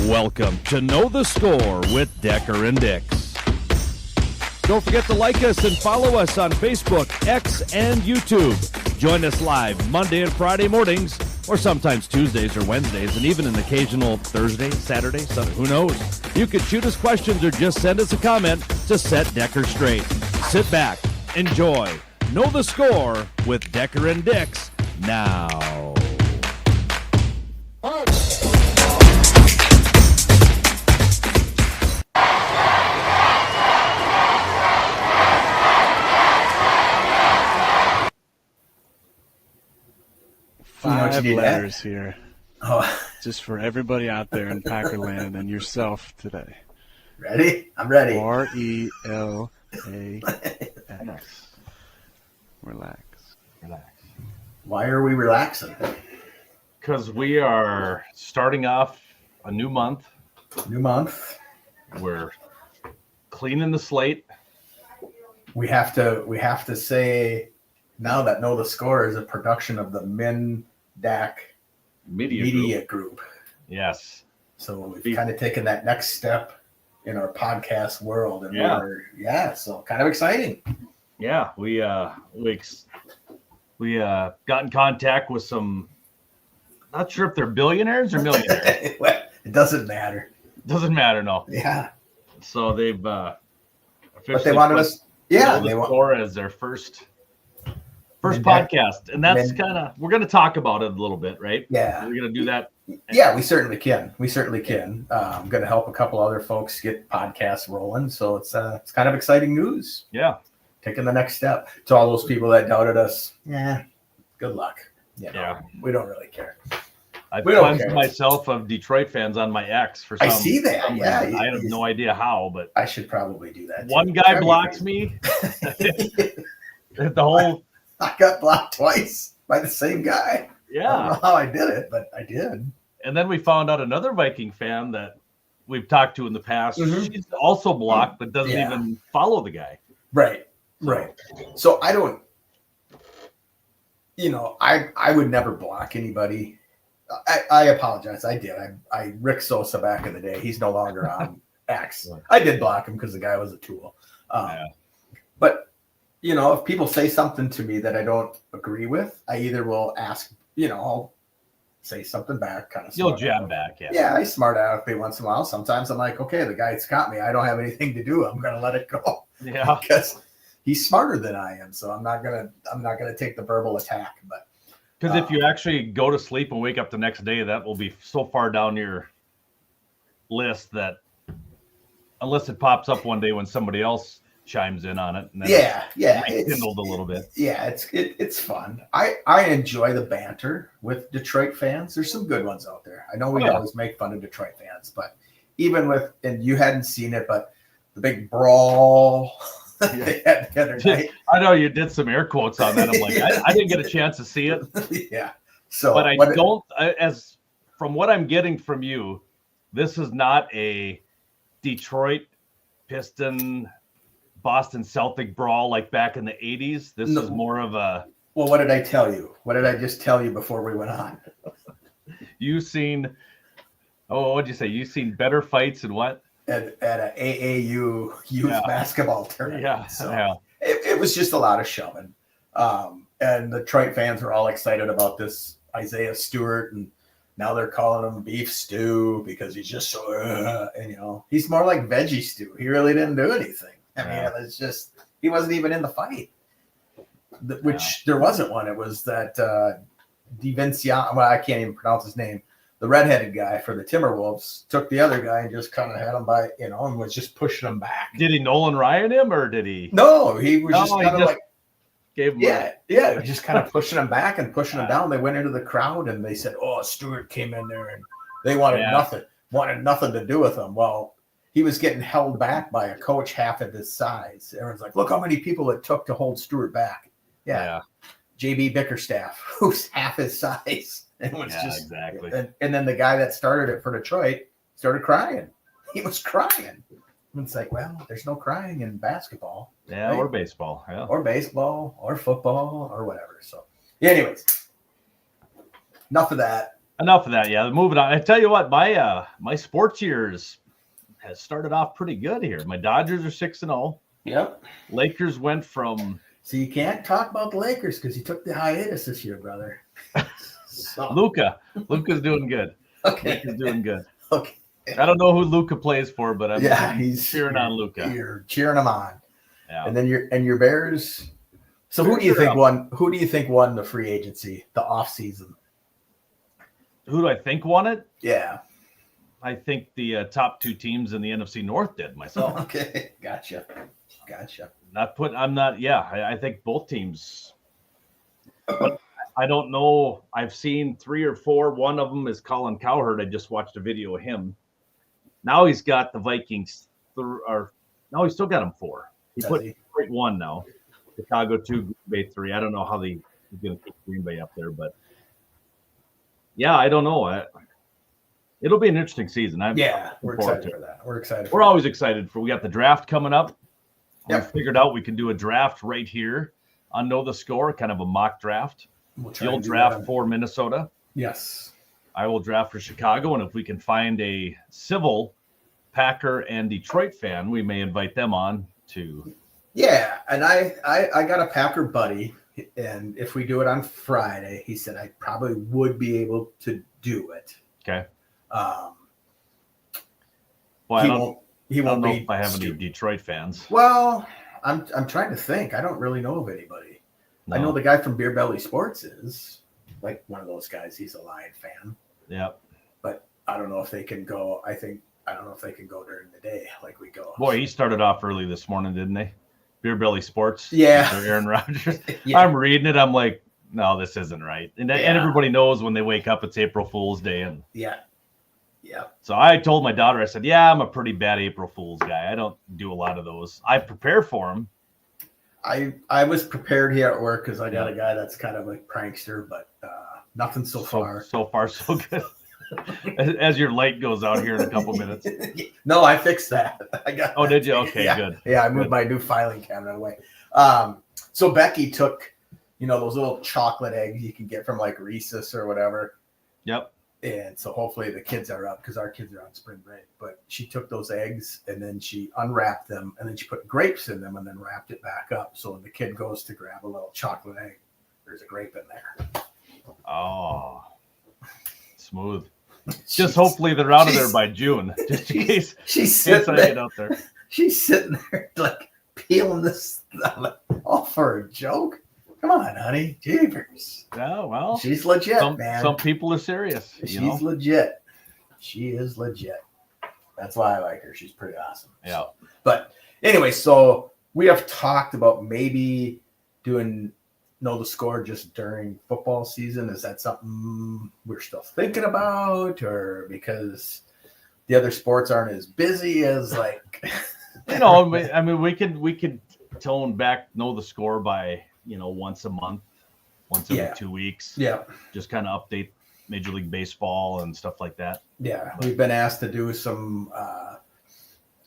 Welcome to Know the Score with Decker and Dix. Don't forget to like us and follow us on Facebook, X, and YouTube. Join us live Monday and Friday mornings, or sometimes Tuesdays or Wednesdays, and even an occasional Thursday, Saturday, Sunday, who knows? You can shoot us questions or just send us a comment to set Decker straight. Sit back, enjoy, Know the Score with Decker and Dix now. Five letters here. Just for everybody out there in Packerland and yourself today. Ready? I'm ready. R-E-L-A-X. Relax. Why are we relaxing? Because we are starting off a new month. New month. We're cleaning the slate. We have to say now that Know the Score is a production of the MinDAC Media Group. Yes. So we've kind of taken that next step in our podcast world, and so kind of exciting. Yeah, we got in contact with some. Not sure if they're billionaires or millionaires. It doesn't matter. Doesn't matter, no. Yeah. So they've officially but they wanted us. Yeah, they want Score as their first podcast, and that's kind of we're going to talk about it a little bit, right? Yeah, we're going to do that. Yeah, we certainly can. I'm going to help a couple other folks get podcasts rolling, so it's kind of exciting news. Yeah, taking the next step. To all those people that doubted us, good luck. Yeah, we don't really care. I cleansed myself of Detroit fans on my ex for some. I see that. I have no idea how, but I should probably do that. One guy blocks me. The whole. I got blocked twice by the same guy. Yeah. I don't know how I did it, but I did. And then we found out another Viking fan that we've talked to in the past. Mm-hmm. She's also blocked, but doesn't even follow the guy. Right. So I don't, I would never block anybody. I apologize. I did. I Rick Sosa back in the day. He's no longer on X. I did block him because the guy was a tool. But if people say something to me that I don't agree with, I either will ask, I'll say something back, kind of. You'll jab back, yeah. Yeah, I smart out every once in a while. Sometimes I'm like, okay, the guy's got me. I don't have anything to do. I'm gonna let it go. Yeah, because he's smarter than I am. So I'm not gonna take the verbal attack. But because if you actually go to sleep and wake up the next day, that will be so far down your list that unless it pops up one day when somebody else chimes in on it. And then it's kindled a little bit. Yeah, it's fun. I enjoy the banter with Detroit fans. There's some good ones out there. I know we always make fun of Detroit fans, but even and you hadn't seen it, but the big brawl they had the other night. I know you did some air quotes on that. I'm like, I didn't get a chance to see it. Yeah. So, but as from what I'm getting from you, this is not a Detroit Piston Boston Celtic brawl like back in the 80s. This is more of a. Well, what did I tell you? What did I just tell you before we went on? You've seen. Oh, what'd you say? You've seen better fights and what? At an AAU youth basketball tournament. Yeah. So it was just a lot of shoving. And the Detroit fans were all excited about this Isaiah Stewart, and now they're calling him Beef Stew because he's just so. And he's more like Veggie Stew. He really didn't do anything. I mean, it's just he wasn't even in the fight. There wasn't one. It was that DiVincenzo. Well, I can't even pronounce his name. The redheaded guy for the Timberwolves took the other guy and just kind of had him by, and was just pushing him back. Did he Nolan Ryan him or did he? No, he was just kind of like gave him. Yeah, just kind of pushing him back and pushing him down. They went into the crowd and they said, "Oh, Stewart came in there and they wanted nothing to do with him." Well. He was getting held back by a coach half of his size. Everyone's like, look how many people it took to hold Stewart back. Yeah. JB Bickerstaff, who's half his size. And it was exactly. And then the guy that started it for Detroit started crying. He was crying. And it's like, well, there's no crying in basketball. Yeah, right? Or baseball. Yeah. Or baseball or football or whatever. So anyways, enough of that. Enough of that. Yeah, moving on. I tell you what, my sports years has started off pretty good here. My Dodgers are 6-0. Yep. Lakers went from. So you can't talk about the Lakers because he took the hiatus this year, brother. So. Luka's doing good. Okay. Luka's doing good. Okay. I don't know who Luka plays for, but he's cheering on Luka. You're cheering him on. Yeah. And then your Bears. So who do you think won? Who do you think won the free agency, the off season? Who do I think won it? Yeah. I think the top two teams in the NFC North did myself. Okay. Gotcha. I think both teams. But I don't know. I've seen 3 or 4. One of them is Colin Cowherd. I just watched a video of him. Now he's got the Vikings. He's still got them 4. He put Detroit 1 now. Chicago 2, Green Bay 3. I don't know how he's going to keep Green Bay up there, but yeah, I don't know. It'll be an interesting season. We're excited for that. We're always excited for. We got the draft coming up. Yep. We figured out we can do a draft right here on Know the Score, kind of a mock draft. You'll draft for Minnesota. Yes. I will draft for Chicago, and if we can find a civil Packer and Detroit fan, we may invite them on to. Yeah, and I got a Packer buddy, and if we do it on Friday, he said I probably would be able to do it. Okay. He won't know be if I have any Detroit fans. Well, I'm trying to think. I don't really know of anybody. No. I know the guy from Beer Belly Sports is like one of those guys. He's a Lion fan. Yep. But I don't know if they can go. I don't know if they can go during the day like we go. Boy, he started off early this morning, didn't they? Beer Belly Sports. Yeah. Aaron Rodgers. Yeah. I'm reading it. I'm like, no, this isn't right. And everybody knows when they wake up, it's April Fool's Day. And yeah. So I told my daughter, I said, yeah, I'm a pretty bad April Fool's guy. I don't do a lot of those. I prepare for them. I was prepared here at work because I got a guy that's kind of like prankster, but nothing so far. So far, so good. As your light goes out here in a couple minutes. No, I fixed that. I got. Oh, did you? Okay, yeah. Good. Yeah, I moved my new filing cabinet away. So Becky took, those little chocolate eggs you can get from like Reese's or whatever. Yep. And so hopefully the kids are up because our kids are on spring break. But she took those eggs and then she unwrapped them and then she put grapes in them and then wrapped it back up. So when the kid goes to grab a little chocolate egg, there's a grape in there. Oh, smooth. Just hopefully they're out of there by June, just in case. She's sitting there. Get out there. She's sitting there like peeling this stuff off for a joke. Come on, honey. Jeepers. Yeah, well. She's legit, man. Some people are serious. She's legit. She is legit. That's why I like her. She's pretty awesome. Yeah. But anyway, so we have talked about maybe doing Know the Score just during football season. Is that something we're still thinking about, or because the other sports aren't as busy as like? I mean, we could tone back Know the Score by once a month, once every 2 weeks. Yeah. Just kind of update Major League Baseball and stuff like that. Yeah, we've been asked to do some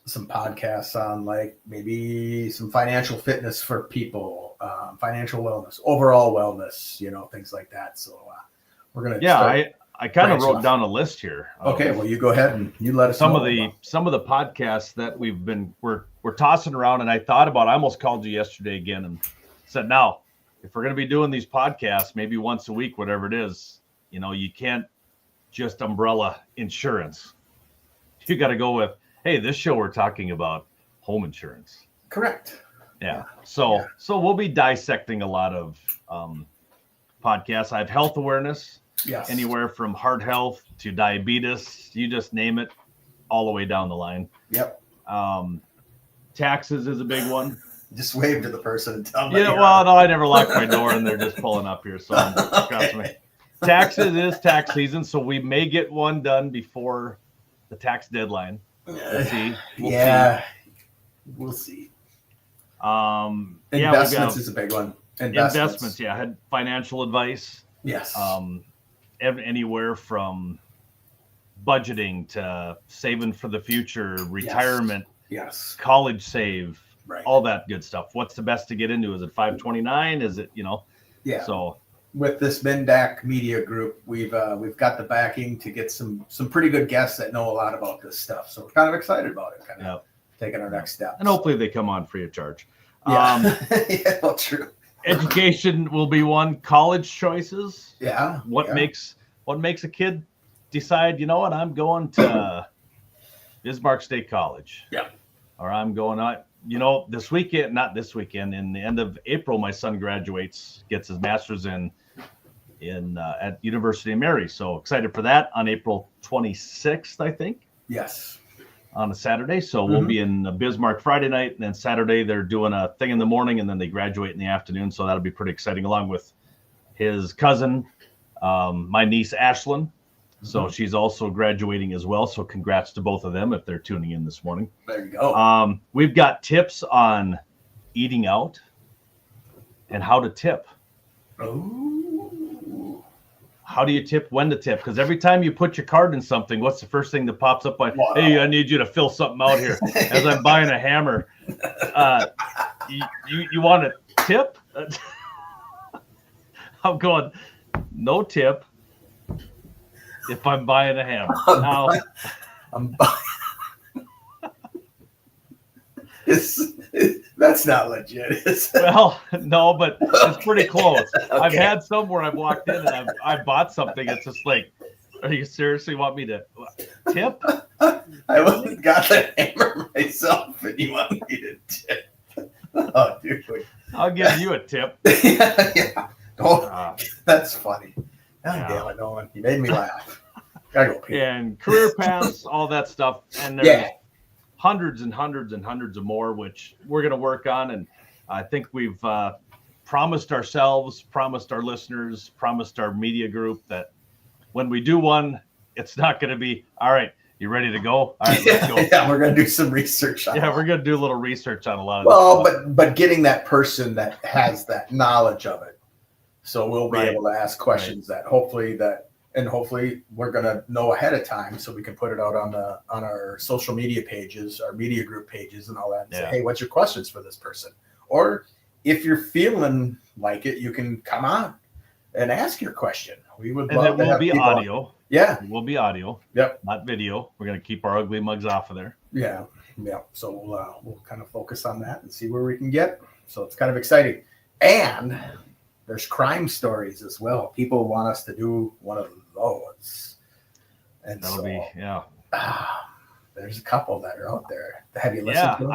podcasts on like maybe some financial fitness for people, financial wellness, overall wellness, things like that. So we're gonna. Yeah, I kind of wrote down a list here. Okay, well you go ahead and you let us know. Some of the podcasts that we're tossing around, and I thought about. I almost called you yesterday again and said, now if we're going to be doing these podcasts, maybe once a week, whatever it is, you can't just umbrella insurance. You got to go with, hey, this show we're talking about home insurance. Correct. Yeah. So we'll be dissecting a lot of podcasts. I have health awareness. Yes. Anywhere from heart health to diabetes, you just name it, all the way down the line. Yep. Taxes is a big one. Just wave to the person and tell them. Yeah, well, no, I never locked my door and they're just pulling up here. So okay. Taxes is tax season, so we may get one done before the tax deadline. We'll see. We'll see. Investments is a big one. Investments, yeah. I had financial advice. Yes. Anywhere from budgeting to saving for the future, retirement, yes, college save. Right. All that good stuff. What's the best to get into? Is it 529? Is it, Yeah. So with this Mendak Media Group, we've got the backing to get some pretty good guests that know a lot about this stuff. So we're kind of excited about it, kind of taking our next step. And hopefully they come on free of charge. Yeah, yeah, well, true. Education will be one. College choices. Yeah. What makes a kid decide, you know what, I'm going to Bismarck State College. Yeah. Or I'm going out. You know, in the end of April, my son graduates, gets his master's in at University of Mary. So excited for that on April 26th, I think. Yes. On a Saturday. So we'll be in Bismarck Friday night, and then Saturday they're doing a thing in the morning, and then they graduate in the afternoon. So that'll be pretty exciting, along with his cousin, my niece Ashlyn. So she's also graduating as well. So congrats to both of them if they're tuning in this morning. There you go. We've got tips on eating out and how to tip. Oh. How do you tip? When to tip? Because every time you put your card in something, what's the first thing that pops up? Like, hey, I need you to fill something out here as I'm buying a hammer. You want a tip? I'm going, no tip. If I'm buying a hammer. I'm buying. That's not legit, is it? Well, no, but it's pretty close. Okay. I've had some where I've walked in and I bought something. It's just like, are you seriously want me to tip? I haven't got the hammer myself, and you want me to tip? Oh, dude. I'll give you a tip. Yeah. Oh, that's funny. Damn it, Nolan. You made me laugh. Gotta go pee. And career paths, all that stuff. And there's hundreds and hundreds and hundreds of more, which we're going to work on. And I think we've promised ourselves, promised our listeners, promised our media group that when we do one, it's not going to be, all right, you ready to go? All right, let's go. Yeah, we're going to do some research on we're going to do a little research on a lot of but getting that person that has that knowledge of it. So we'll be able to ask questions that hopefully we're going to know ahead of time, so we can put it out on our social media pages, our media group pages and all that. And say, hey, what's your questions for this person? Or if you're feeling like it, you can come on and ask your question. We would love to have people. Audio. Yeah. It will be audio. Yep. Not video. We're going to keep our ugly mugs off of there. Yeah. Yeah. So we'll kind of focus on that and see where we can get. So it's kind of exciting. And there's crime stories as well. People want us to do one of those. And that'll be, there's a couple that are out there. Have you listened to them?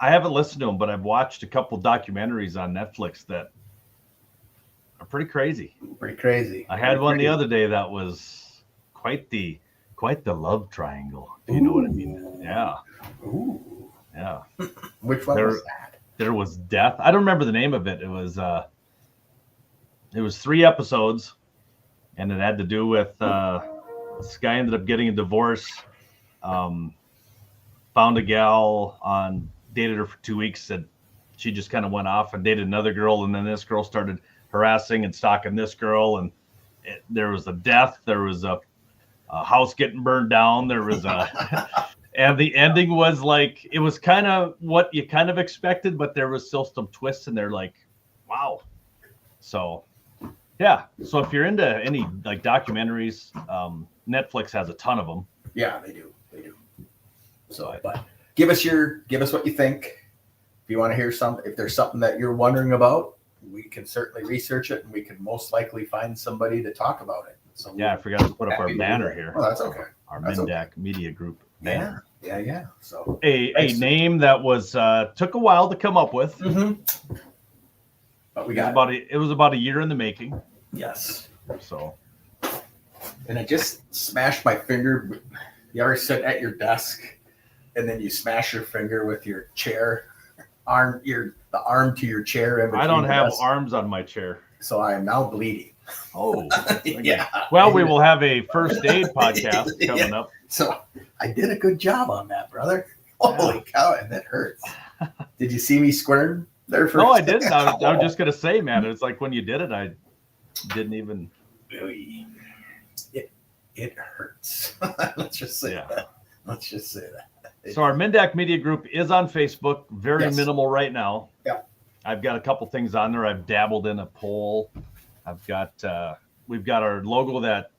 I haven't listened to them, but I've watched a couple documentaries on Netflix that are pretty crazy. Pretty crazy. I had one the other day that was quite the love triangle. Do you know what I mean? Yeah. Ooh. Yeah. Which one was that? There was death. I don't remember the name of it. It was 3 episodes, and it had to do with this guy ended up getting a divorce, found a gal dated her for 2 weeks, said she just kind of went off and dated another girl, and then this girl started harassing and stalking this girl, and there was a death, there was a house getting burned down, there was and the ending was like, it was kind of what you kind of expected, but there was still some twists in there, like, wow. So yeah, so if you're into any like documentaries, Netflix has a ton of them. Yeah, they do. So, but give us what you think. If you want to hear if there's something that you're wondering about, we can certainly research it, and we can most likely find somebody to talk about it. So I forgot to put up our banner here. Oh, that's okay. Our Mendak Media Group banner. Yeah. So a name that was took a while to come up with. Mm-hmm. But we got it was about a year in the making. Yes. So. And I just smashed my finger. You ever sit at your desk and then you smash your finger with your chair arm, the arm to your chair? I don't have arms on my chair, so I am now bleeding. Oh, okay. Yeah. Well, we will have a first aid podcast coming up. So I did a good job on that, brother. Holy cow, and that hurts. Did you see me squirm there first? No, I didn't. I was just gonna say, man, it's like when you did it, I didn't even. It hurts. Let's just say that. Let's just say that. So our Mendak Media Group is on Facebook. Very minimal right now. Yeah. I've got a couple things on there. I've dabbled in a poll. We've got our logo that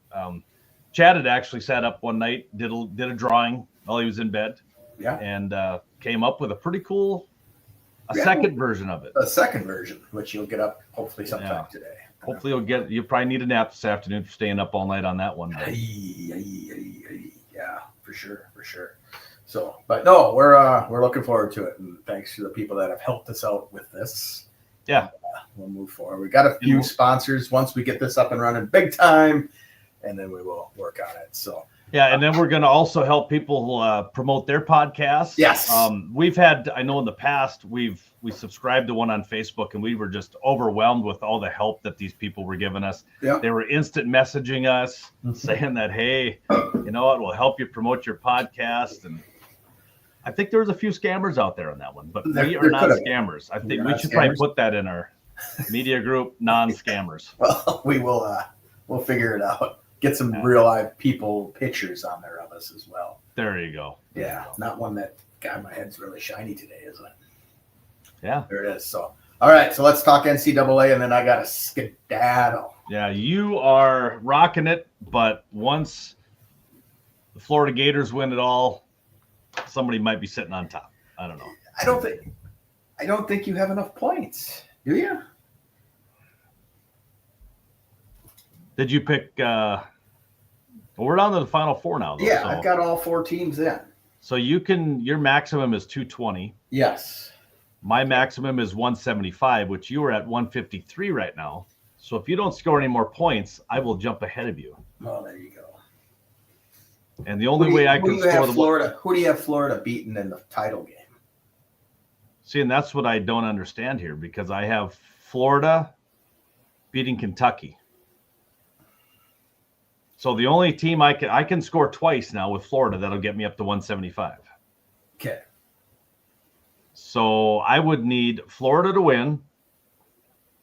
Chad had actually sat up one night, did a drawing while he was in bed, and came up with a pretty cool second version of it. A second version, which you'll get up hopefully sometime today. Hopefully you'll probably need a nap this afternoon for staying up all night on that one. Yeah, for sure. So, but no, we're looking forward to it, and thanks to the people that have helped us out with this. Yeah, we'll move forward. We got a few sponsors once we get this up and running big time, and then we will work on it. So. Yeah, and then we're going to also help people promote their podcasts. Yes. We've had, I know in the past, we subscribed to one on Facebook, and we were just overwhelmed with all the help that these people were giving us. Yeah. They were instant messaging us, saying that, hey, you know what, we'll help you promote your podcast. And I think there was a few scammers out there on that one, but we are not scammers. I think we should probably put that in our media group, non-scammers. Well, we'll figure it out. Get some real live people pictures on there of us as well. There you go. Yeah, not one that, God, my head's really shiny today, isn't it? Yeah. There it is. So, all right, so let's talk NCAA, and then I got a skedaddle. Yeah, you are rocking it, but once the Florida Gators win it all, somebody might be sitting on top. I don't know. I don't think you have enough points, do you? Did you pick we're down to the Final Four now, though. Yeah, so, I've got all 4 teams in. So your maximum is 220. Yes. My maximum is 175, which you are at 153 right now. So if you don't score any more points, I will jump ahead of you. Oh, there you go. And the only way I can score the Florida. Who do you have Florida beaten in the title game? See, and that's what I don't understand here, because I have Florida beating Kentucky. So the only team I can score twice now with Florida that'll get me up to 175. Okay. So I would need Florida to win.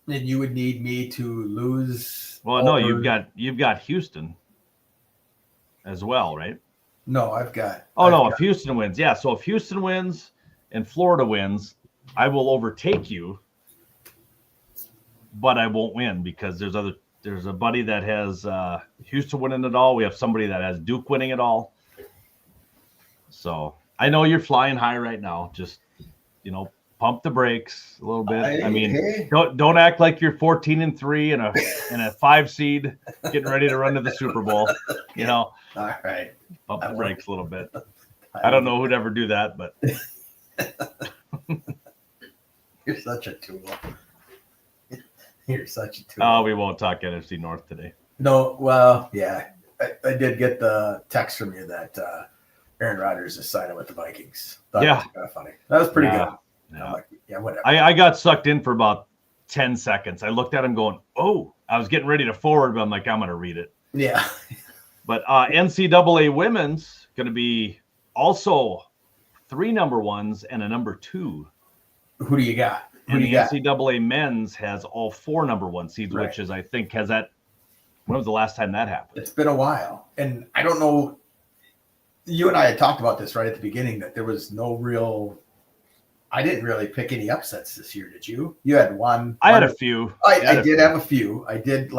And you would need me to lose. Well, no, you've got Houston as well, right? No, I've got. If Houston wins, yeah. So if Houston wins and Florida wins, I will overtake you, but I won't win because there's a buddy that has Houston winning it all. We have somebody that has Duke winning it all. So I know you're flying high right now. Just, pump the brakes a little bit. Don't act like you're 14-3 and a 5 seed getting ready to run to the Super Bowl. All right. Pump the brakes a little bit. I don't know who'd ever do that, but you're such a tool. You're such a tool. Oh, we won't talk NFC North today. No, well, yeah. I did get the text from you that Aaron Rodgers is signing with the Vikings. That was kind of funny. That was pretty good. Yeah. I'm like, yeah, whatever. I got sucked in for about 10 seconds. I looked at him going, oh, I was getting ready to forward, but I'm like, I'm going to read it. Yeah. But NCAA women's going to be also 3 number 1s and a number 2. Who do you got? And the NCAA men's has all 4 number 1 seeds, right. Which is, I think, when was the last time that happened? It's been a while. And I don't know. You and I had talked about this right at the beginning, that there was no real. I didn't really pick any upsets this year. Did you? You had one. I had a few. I did have a few. I did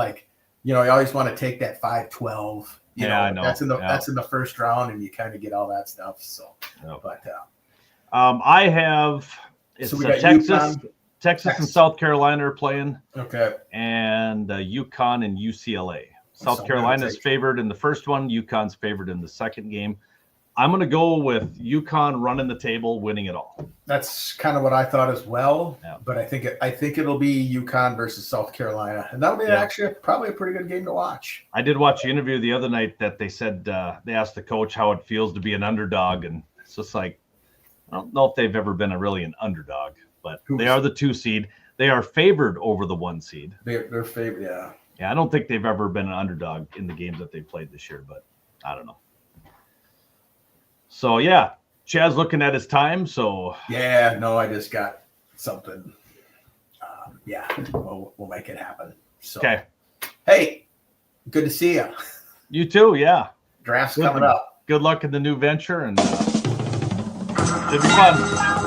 you always want to take that 5-12. I know. That's in the first round, and you kind of get all that stuff. So, but I have. It's so we got Texas and South Carolina are playing. Okay. And UConn and UCLA. South Carolina's favored in the first one. UConn's favored in the second game. I'm going to go with UConn running the table, winning it all. That's kind of what I thought as well. Yeah. But I think it'll be UConn versus South Carolina, and that'll be actually probably a pretty good game to watch. I did watch the interview the other night that they said they asked the coach how it feels to be an underdog, and it's just like, I don't know if they've ever been really an underdog, but they are the 2 seed. They are favored over the 1 seed. They're favored, yeah. Yeah, I don't think they've ever been an underdog in the games that they've played this year, but I don't know. So, yeah, Chad's looking at his time, so. Yeah, no, I just got something. We'll make it happen. So, okay. Hey, good to see you. You too, yeah. Draft's coming up. Good luck in the new venture, and should be fun.